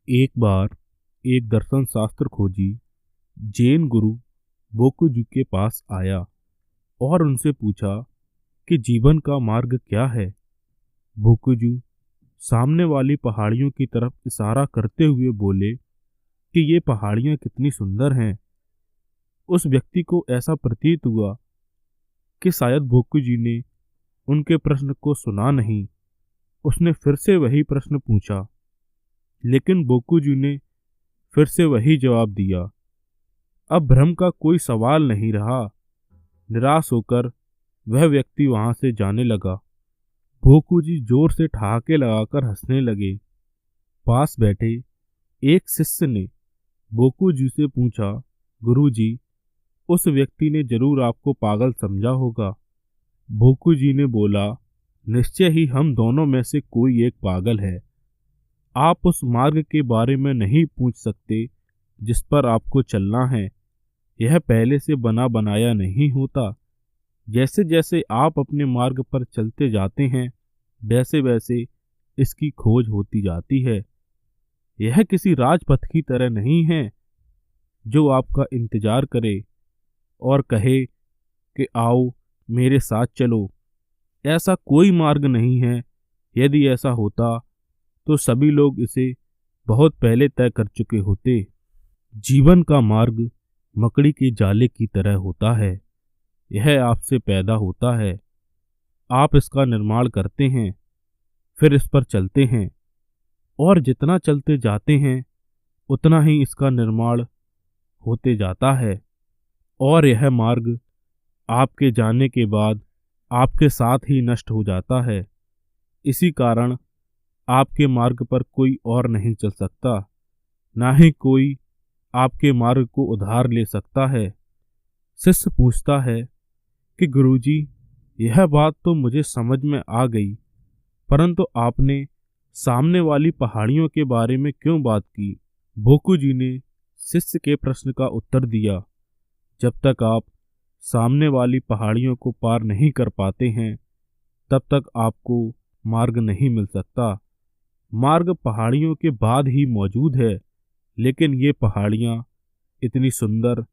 एक बार एक दर्शन शास्त्र खोजी जैन गुरु बोकुजी के पास आया और उनसे पूछा कि जीवन का मार्ग क्या है। बोकुजू सामने वाली पहाड़ियों की तरफ इशारा करते हुए बोले कि ये पहाड़ियां कितनी सुंदर हैं। उस व्यक्ति को ऐसा प्रतीत हुआ कि शायद बोकुजी ने उनके प्रश्न को सुना नहीं। उसने फिर से वही प्रश्न पूछा, लेकिन बोकुजी ने फिर से वही जवाब दिया। अब भ्रम का कोई सवाल नहीं रहा। निराश होकर वह व्यक्ति वहां से जाने लगा। बोकुजी जोर से ठहाके लगाकर हंसने लगे। पास बैठे एक शिष्य ने बोकुजी से पूछा, गुरुजी, उस व्यक्ति ने जरूर आपको पागल समझा होगा। बोकुजी ने बोला, निश्चय ही हम दोनों में से कोई एक पागल है। आप उस मार्ग के बारे में नहीं पूछ सकते जिस पर आपको चलना है। यह पहले से बना बनाया नहीं होता। जैसे जैसे आप अपने मार्ग पर चलते जाते हैं, वैसे वैसे इसकी खोज होती जाती है। यह किसी राजपथ की तरह नहीं है जो आपका इंतजार करे और कहे कि आओ मेरे साथ चलो। ऐसा कोई मार्ग नहीं है। यदि ऐसा होता तो सभी लोग इसे बहुत पहले तय कर चुके होते। जीवन का मार्ग मकड़ी के जाले की तरह होता है। यह आपसे पैदा होता है, आप इसका निर्माण करते हैं, फिर इस पर चलते हैं और जितना चलते जाते हैं उतना ही इसका निर्माण होते जाता है और यह मार्ग आपके जाने के बाद आपके साथ ही नष्ट हो जाता है। इसी कारण आपके मार्ग पर कोई और नहीं चल सकता, ना ही कोई आपके मार्ग को उधार ले सकता है। शिष्य पूछता है कि गुरुजी, यह बात तो मुझे समझ में आ गई, परंतु आपने सामने वाली पहाड़ियों के बारे में क्यों बात की? बोकुजी ने शिष्य के प्रश्न का उत्तर दिया, जब तक आप सामने वाली पहाड़ियों को पार नहीं कर पाते हैं, तब तक आपको मार्ग नहीं मिल सकता। मार्ग पहाड़ियों के बाद ही मौजूद है, लेकिन ये पहाड़ियाँ इतनी सुंदर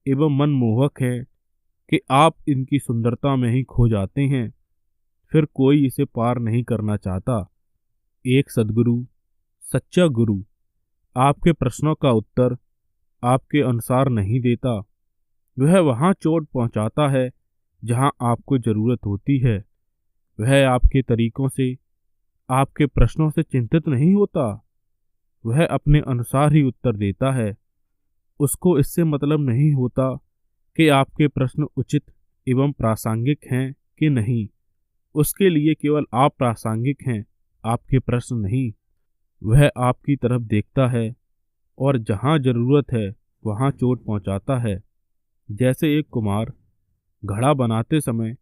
एवं मनमोहक हैं कि आप इनकी सुंदरता में ही खो जाते हैं। फिर कोई इसे पार नहीं करना चाहता। एक सद्गुरु, सच्चा गुरु आपके प्रश्नों का उत्तर आपके अनुसार नहीं देता। वह वहाँ चोट पहुँचाता है जहाँ आपको जरूरत होती है। वह आपके तरीकों से, आपके प्रश्नों से चिंतित नहीं होता। वह अपने अनुसार ही उत्तर देता है। उसको इससे मतलब नहीं होता कि आपके प्रश्न उचित एवं प्रासंगिक हैं कि नहीं। उसके लिए केवल आप प्रासंगिक हैं, आपके प्रश्न नहीं। वह आपकी तरफ देखता है और जहाँ जरूरत है वहाँ चोट पहुँचाता है। जैसे एक कुम्हार घड़ा बनाते समय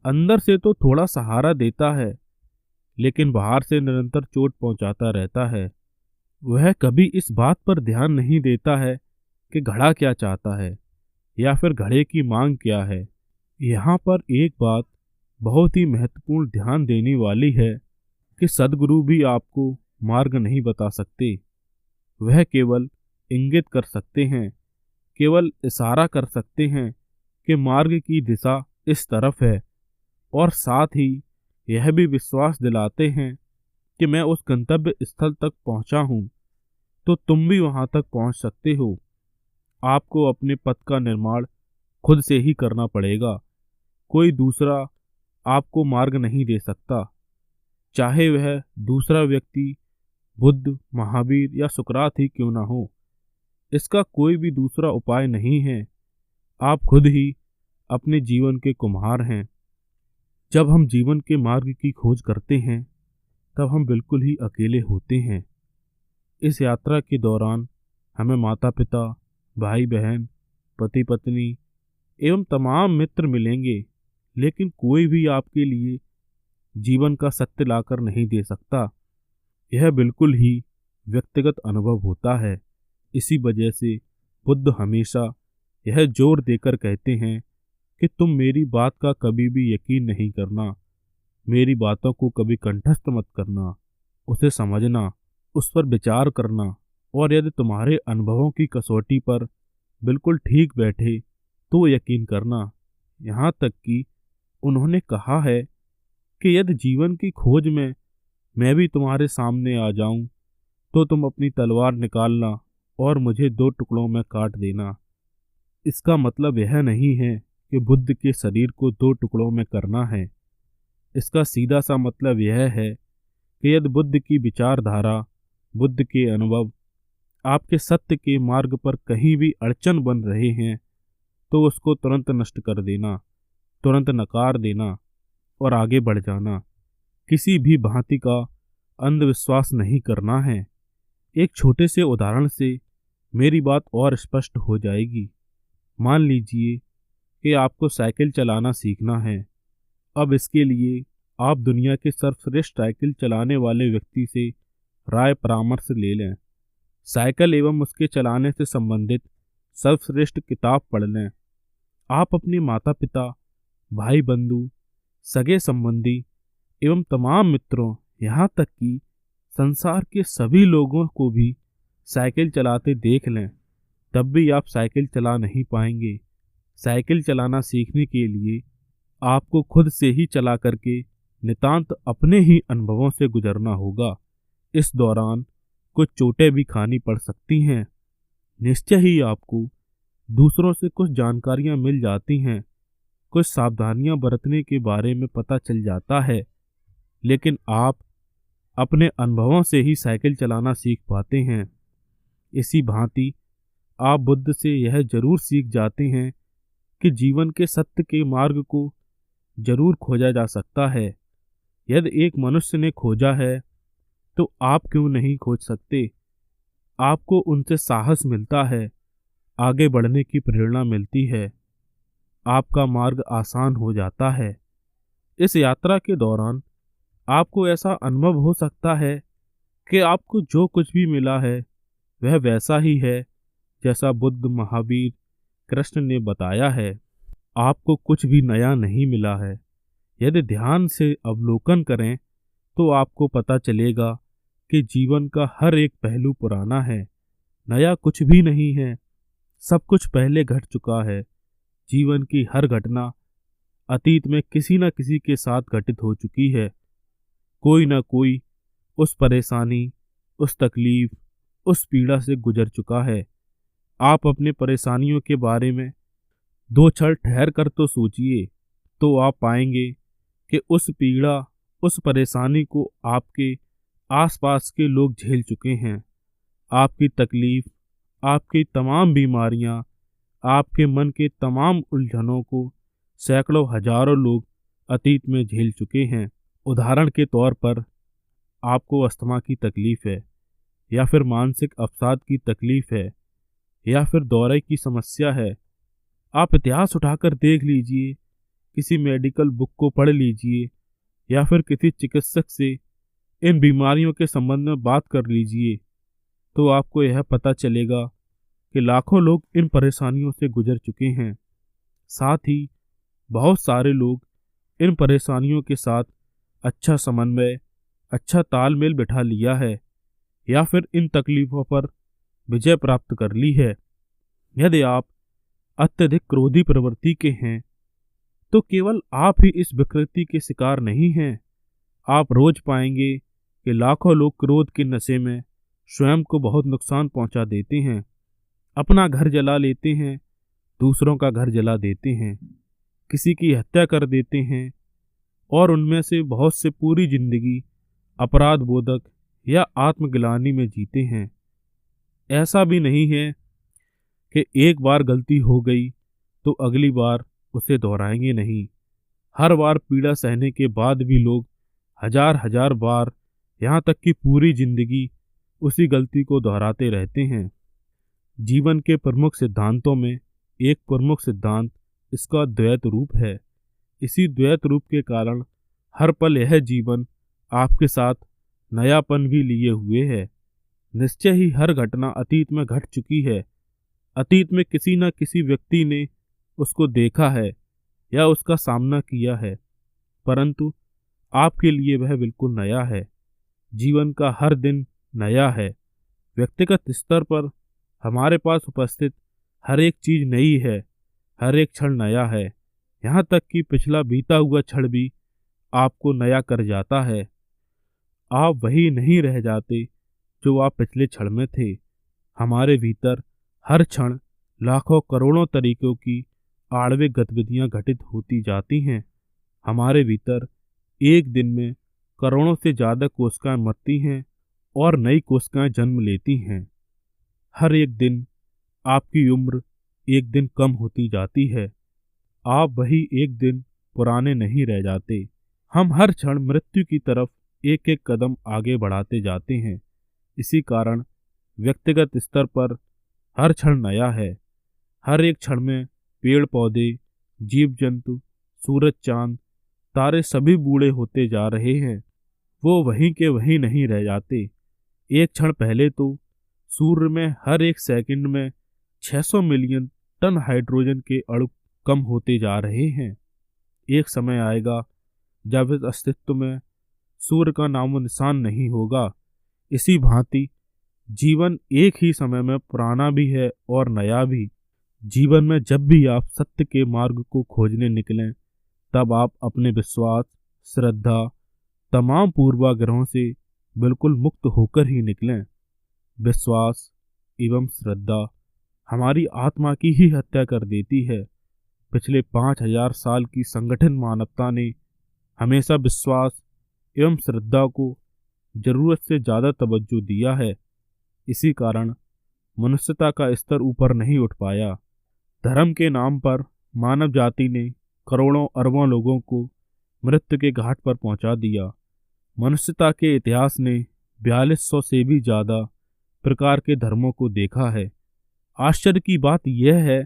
अंदर से तो थोड़ा सहारा देता है, लेकिन बाहर से निरंतर चोट पहुँचाता रहता है। वह कभी इस बात पर ध्यान नहीं देता है कि घड़ा क्या चाहता है या फिर घड़े की मांग क्या है। यहाँ पर एक बात बहुत ही महत्वपूर्ण ध्यान देने वाली है कि सद्गुरु भी आपको मार्ग नहीं बता सकते। वह केवल इंगित कर सकते हैं, केवल इशारा कर सकते हैं कि मार्ग की दिशा इस तरफ है, और साथ ही यह भी विश्वास दिलाते हैं कि मैं उस गंतव्य स्थल तक पहुंचा हूं, तो तुम भी वहां तक पहुंच सकते हो। आपको अपने पथ का निर्माण खुद से ही करना पड़ेगा। कोई दूसरा आपको मार्ग नहीं दे सकता, चाहे वह दूसरा व्यक्ति बुद्ध, महावीर या सुकरात ही क्यों ना हो। इसका कोई भी दूसरा उपाय नहीं है। आप खुद ही अपने जीवन के कुम्हार हैं। जब हम जीवन के मार्ग की खोज करते हैं, तब हम बिल्कुल ही अकेले होते हैं। इस यात्रा के दौरान हमें माता पिता, भाई बहन, पति पत्नी एवं तमाम मित्र मिलेंगे, लेकिन कोई भी आपके लिए जीवन का सत्य लाकर नहीं दे सकता। यह बिल्कुल ही व्यक्तिगत अनुभव होता है। इसी वजह से बुद्ध हमेशा यह जोर देकर कहते हैं कि तुम मेरी बात का कभी भी यकीन नहीं करना, मेरी बातों को कभी कंठस्थ मत करना, उसे समझना उस पर विचार करना और यदि तुम्हारे अनुभवों की कसौटी पर बिल्कुल ठीक बैठे तो यकीन करना। यहाँ तक कि उन्होंने कहा है कि यदि जीवन की खोज में मैं भी तुम्हारे सामने आ जाऊं तो तुम अपनी तलवार निकालना और मुझे दो टुकड़ों में काट देना। इसका मतलब यह नहीं है कि बुद्ध के शरीर को दो टुकड़ों में करना है। इसका सीधा सा मतलब यह है कि यदि बुद्ध की विचारधारा, बुद्ध के अनुभव आपके सत्य के मार्ग पर कहीं भी अड़चन बन रहे हैं तो उसको तुरंत नष्ट कर देना, तुरंत नकार देना और आगे बढ़ जाना। किसी भी भांति का अंधविश्वास नहीं करना है। एक छोटे से उदाहरण से मेरी बात और स्पष्ट हो जाएगी। मान लीजिए कि आपको साइकिल चलाना सीखना है। अब इसके लिए आप दुनिया के सर्वश्रेष्ठ साइकिल चलाने वाले व्यक्ति से राय परामर्श ले लें। साइकिल एवं उसके चलाने से संबंधित सर्वश्रेष्ठ किताब पढ़ लें। आप अपने माता पिता, भाई बंधु, सगे संबंधी एवं तमाम मित्रों, यहाँ तक कि संसार के सभी लोगों को भी साइकिल चलाते देख लें, तब भी आप साइकिल चला नहीं पाएंगे। साइकिल चलाना सीखने के लिए आपको खुद से ही चला करके नितांत अपने ही अनुभवों से गुजरना होगा। इस दौरान कुछ चोटें भी खानी पड़ सकती हैं। निश्चय ही आपको दूसरों से कुछ जानकारियां मिल जाती हैं, कुछ सावधानियां बरतने के बारे में पता चल जाता है, लेकिन आप अपने अनुभवों से ही साइकिल चलाना सीख पाते हैं। इसी भांति आप बुद्ध से यह जरूर सीख जाते हैं कि जीवन के सत्य के मार्ग को जरूर खोजा जा सकता है। यदि एक मनुष्य ने खोजा है तो आप क्यों नहीं खोज सकते। आपको उनसे साहस मिलता है, आगे बढ़ने की प्रेरणा मिलती है, आपका मार्ग आसान हो जाता है। इस यात्रा के दौरान आपको ऐसा अनुभव हो सकता है कि आपको जो कुछ भी मिला है वह वैसा ही है जैसा बुद्ध, महावीर, कृष्ण ने बताया है। आपको कुछ भी नया नहीं मिला है। यदि ध्यान से अवलोकन करें तो आपको पता चलेगा कि जीवन का हर एक पहलू पुराना है, नया कुछ भी नहीं है। सब कुछ पहले घट चुका है। जीवन की हर घटना अतीत में किसी न किसी के साथ घटित हो चुकी है। कोई न कोई उस परेशानी, उस तकलीफ, उस पीड़ा से गुजर चुका है। आप अपने परेशानियों के बारे में दो क्षण ठहर कर तो सोचिए, तो आप पाएंगे कि उस पीड़ा, उस परेशानी को आपके आसपास के लोग झेल चुके हैं। आपकी तकलीफ, आपकी तमाम बीमारियां, आपके मन के तमाम उलझनों को सैकड़ों हजारों लोग अतीत में झेल चुके हैं। उदाहरण के तौर पर आपको अस्थमा की तकलीफ है, या फिर मानसिक अवसाद की तकलीफ है, या फिर दौरे की समस्या है। आप इतिहास उठाकर देख लीजिए, किसी मेडिकल बुक को पढ़ लीजिए, या फिर किसी चिकित्सक से इन बीमारियों के संबंध में बात कर लीजिए, तो आपको यह पता चलेगा कि लाखों लोग इन परेशानियों से गुजर चुके हैं। साथ ही बहुत सारे लोग इन परेशानियों के साथ अच्छा समन्वय, अच्छा तालमेल बिठा लिया है, या फिर इन तकलीफों पर विजय प्राप्त कर ली है। यदि आप अत्यधिक क्रोधी प्रवृत्ति के हैं तो केवल आप ही इस विकृति के शिकार नहीं हैं। आप रोज पाएंगे कि लाखों लोग क्रोध के नशे में स्वयं को बहुत नुकसान पहुंचा देते हैं, अपना घर जला लेते हैं, दूसरों का घर जला देते हैं, किसी की हत्या कर देते हैं, और उनमें से बहुत से पूरी जिंदगी अपराध बोधक या आत्मग्लानि में जीते हैं। ऐसा भी नहीं है कि एक बार गलती हो गई तो अगली बार उसे दोहराएंगे नहीं। हर बार पीड़ा सहने के बाद भी लोग हजार हजार बार, यहाँ तक कि पूरी जिंदगी उसी गलती को दोहराते रहते हैं। जीवन के प्रमुख सिद्धांतों में एक प्रमुख सिद्धांत इसका द्वैत रूप है। इसी द्वैत रूप के कारण हर पल यह जीवन आपके साथ नयापन भी लिए हुए है। निश्चय ही हर घटना अतीत में घट चुकी है। अतीत में किसी न किसी व्यक्ति ने उसको देखा है या उसका सामना किया है, परंतु आपके लिए वह बिल्कुल नया है। जीवन का हर दिन नया है। व्यक्तिगत स्तर पर हमारे पास उपस्थित हर एक चीज नई है, हर एक क्षण नया है। यहाँ तक कि पिछला बीता हुआ क्षण भी आपको नया कर जाता है। आप वही नहीं रह जाते जो आप पिछले क्षण में थे। हमारे भीतर हर क्षण लाखों करोड़ों तरीकों की आणविक गतिविधियां घटित होती जाती हैं। हमारे भीतर एक दिन में करोड़ों से ज्यादा कोशिकाएं मरती हैं और नई कोशिकाएं जन्म लेती हैं। हर एक दिन आपकी उम्र एक दिन कम होती जाती है। आप वही एक दिन पुराने नहीं रह जाते। हम हर क्षण मृत्यु की तरफ एक एक कदम आगे बढ़ाते जाते हैं। इसी कारण व्यक्तिगत स्तर पर हर क्षण नया है। हर एक क्षण में पेड़ पौधे, जीव जंतु, सूरज चांद, तारे सभी बूढ़े होते जा रहे हैं। वो वहीं के वहीं नहीं रह जाते। एक क्षण पहले तो सूर्य में हर एक सेकंड में 600 मिलियन टन हाइड्रोजन के अणु कम होते जा रहे हैं। एक समय आएगा जब इस अस्तित्व में सूर्य का नामो निशान नहीं होगा। इसी भांति जीवन एक ही समय में पुराना भी है और नया भी। जीवन में जब भी आप सत्य के मार्ग को खोजने निकलें, तब आप अपने विश्वास, श्रद्धा, तमाम पूर्वाग्रहों से बिल्कुल मुक्त होकर ही निकलें। विश्वास एवं श्रद्धा हमारी आत्मा की ही हत्या कर देती है। पिछले 5000 साल की संगठन मानवता ने हमेशा विश्वास एवं श्रद्धा को जरूरत से ज्यादा तवज्जो दिया है। इसी कारण मनुष्यता का स्तर ऊपर नहीं उठ पाया। धर्म के नाम पर मानव जाति ने करोड़ों अरबों लोगों को मृत्यु के घाट पर पहुंचा दिया। मनुष्यता के इतिहास ने 4200 से भी ज्यादा प्रकार के धर्मों को देखा है। आश्चर्य की बात यह है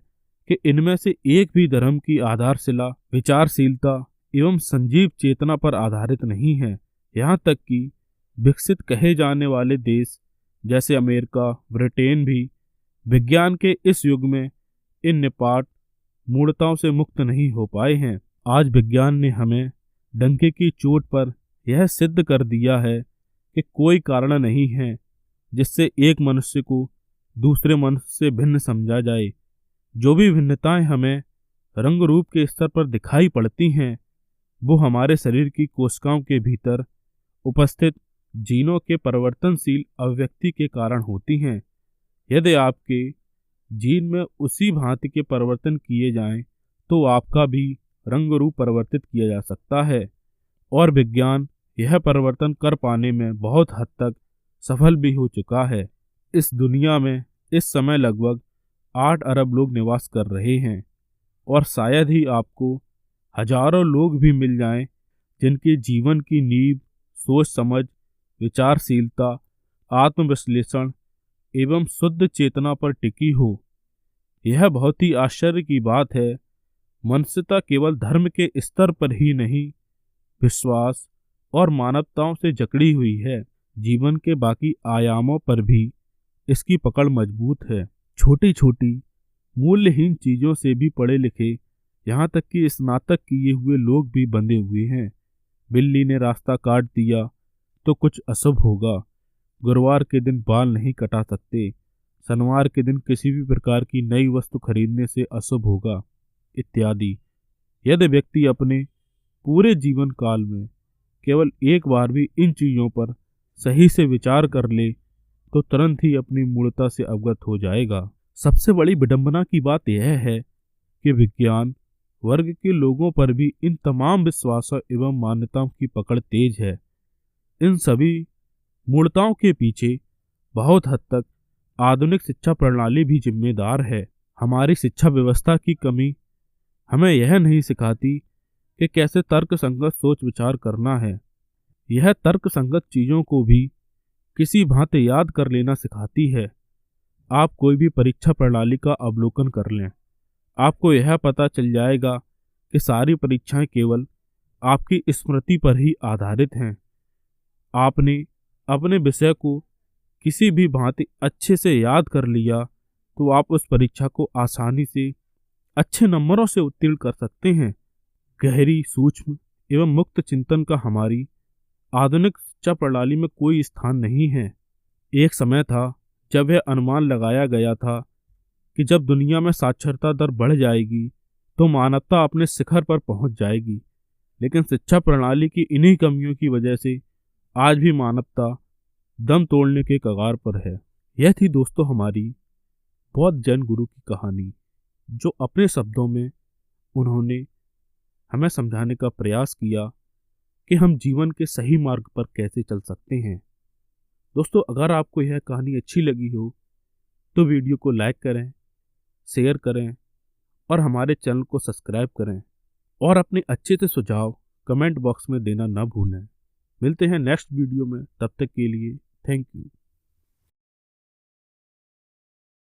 कि इनमें से एक भी धर्म की आधारशिला विचारशीलता एवं संजीव चेतना पर आधारित नहीं है। यहाँ तक कि विकसित कहे जाने वाले देश जैसे अमेरिका, ब्रिटेन भी विज्ञान के इस युग में इन निपाट मूढ़ताओं से मुक्त नहीं हो पाए हैं। आज विज्ञान ने हमें डंके की चोट पर यह सिद्ध कर दिया है कि कोई कारण नहीं है जिससे एक मनुष्य को दूसरे मनुष्य से भिन्न समझा जाए। जो भी भिन्नताएं हमें रंग रूप के स्तर पर दिखाई पड़ती हैं, वो हमारे शरीर की कोशिकाओं के भीतर उपस्थित जीनों के परिवर्तनशील अभिव्यक्ति के कारण होती हैं। यदि आपके जीन में उसी भांति के परिवर्तन किए जाएं, तो आपका भी रंग रूप परिवर्तित किया जा सकता है। और विज्ञान यह परिवर्तन कर पाने में बहुत हद तक सफल भी हो चुका है। इस दुनिया में इस समय लगभग 8 अरब लोग निवास कर रहे हैं और शायद ही आपको हजारों लोग भी मिल जाएं जिनके जीवन की नींव सोच समझ, विचारशीलता, आत्मविश्लेषण एवं शुद्ध चेतना पर टिकी हो। यह बहुत ही आश्चर्य की बात है। मनुष्यता केवल धर्म के स्तर पर ही नहीं, विश्वास और मानवताओं से जकड़ी हुई है। जीवन के बाकी आयामों पर भी इसकी पकड़ मजबूत है। छोटी छोटी मूल्यहीन चीजों से भी पढ़े लिखे, यहाँ तक कि स्नातक किए हुए लोग भी बंधे हुए हैं। बिल्ली ने रास्ता काट दिया तो कुछ अशुभ होगा। गुरुवार के दिन बाल नहीं कटा सकते। शनिवार के दिन किसी भी प्रकार की नई वस्तु खरीदने से अशुभ होगा, इत्यादि। यदि व्यक्ति अपने पूरे जीवन काल में केवल एक बार भी इन चीजों पर सही से विचार कर ले, तो तुरंत ही अपनी मूर्खता से अवगत हो जाएगा। सबसे बड़ी विडंबना की बात यह है कि विज्ञान वर्ग के लोगों पर भी इन तमाम विश्वासों एवं मान्यताओं की पकड़ तेज है। इन सभी मूर्खताओं के पीछे बहुत हद तक आधुनिक शिक्षा प्रणाली भी जिम्मेदार है। हमारी शिक्षा व्यवस्था की कमी हमें यह नहीं सिखाती कि कैसे तर्क संगत सोच विचार करना है। यह तर्क संगत चीजों को भी किसी भांति याद कर लेना सिखाती है। आप कोई भी परीक्षा प्रणाली का अवलोकन कर लें, आपको यह पता चल जाएगा कि सारी परीक्षाएं केवल आपकी स्मृति पर ही आधारित हैं। आपने अपने विषय को किसी भी भांति अच्छे से याद कर लिया तो आप उस परीक्षा को आसानी से अच्छे नंबरों से उत्तीर्ण कर सकते हैं। गहरी, सूक्ष्म एवं मुक्त चिंतन का हमारी आधुनिक शिक्षा प्रणाली में कोई स्थान नहीं है। एक समय था जब यह अनुमान लगाया गया था कि जब दुनिया में साक्षरता दर बढ़ जाएगी तो मानवता अपने शिखर पर पहुंच जाएगी। लेकिन शिक्षा प्रणाली की इन्हीं कमियों की वजह से आज भी मानवता दम तोड़ने के कगार पर है। यह थी दोस्तों हमारी बौद्ध जैन गुरु की कहानी, जो अपने शब्दों में उन्होंने हमें समझाने का प्रयास किया कि हम जीवन के सही मार्ग पर कैसे चल सकते हैं। दोस्तों, अगर आपको यह कहानी अच्छी लगी हो तो वीडियो को लाइक करें, शेयर करें और हमारे चैनल को सब्सक्राइब करें और अपने अच्छे से सुझाव कमेंट बॉक्स में देना न भूलें। मिलते हैं नेक्स्ट वीडियो में, तब तक के लिए थैंक यू।